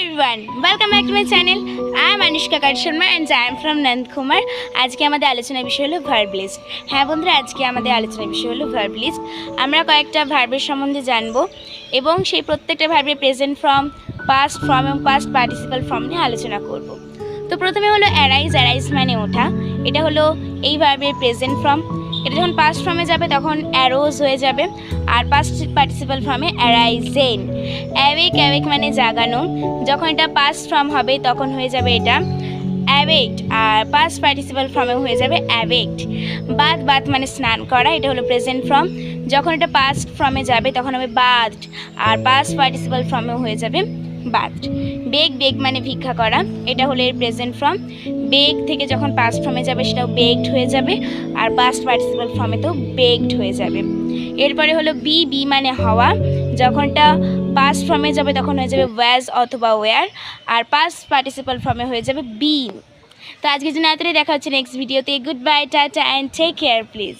everyone, welcome back to my channel. I am Anushka Sharma and I am from Nandkumar. আজকে আমাদের আলোচনার বিষয় হলো ভার্ব লিস্ট। হ্যাঁ বন্ধুরা, আজকে আমাদের আলোচনার বিষয় হলো ভার্ব লিস্ট। আমরা কয়েকটা ভার্বের সম্বন্ধে জানবো এবং সেই প্রত্যেকটা ভার্বের প্রেজেন্ট ফর্ম, পাস্ট ফর্ম এবং পাস্ট পার্টিসিপাল ফর্ম নিয়ে আলোচনা করব। তো প্রথমে হলো অ্যারাইজ। অ্যারাইজ মানে ওঠা। এটা হলো এই ভার্বের প্রেজেন্ট ফর্ম। এটা যখন পাস্ট ফর্মে যাবে তখন অ্যারোজ হয়ে যাবে, আর পাস্ট পার্টিসিপাল ফর্মে অ্যারাইজেন। অ্যাওয়েক। অ্যাওয়েক মানে জাগানো। যখন এটা পাস্ট ফর্ম হবে তখন হয়ে যাবে এটা অ্যাওয়েকড, আর পাস্ট পার্টিসিপাল ফর্মে হয়ে যাবে অ্যাওয়েকড। বাথ। বাথ মানে স্নান করা। এটা হলো প্রেজেন্ট ফর্ম। যখন এটা পাস্ট ফর্মে যাবে তখন হবে বাথড, আর পাস্ট পার্টিসিপাল ফর্মেও হয়ে যাবে বাথড। বেক। বেক মানে ভিক্ষা করা। এটা হলো এর প্রেজেন্ট ফর্ম। বেক থেকে যখন পাস্ট ফর্মে যাবে সেটাও বেকড হয়ে যাবে, আর পাস্ট পার্টিসিপাল ফর্মেতেও বেকড হয়ে যাবে। এরপরে হলো বি। বি মানে হওয়া। যখনটা পাস্ট ফর্মে যাবে তখন হয়ে যাবে ওয়াজ অথবা ওয়ার, আর পাস্ট পার্টিসিপাল ফর্মে হয়ে যাবে বিন। তো আজকের জন্য এতটাই। দেখা হচ্ছে নেক্সট ভিডিওতে। Good bye, tata and take care please.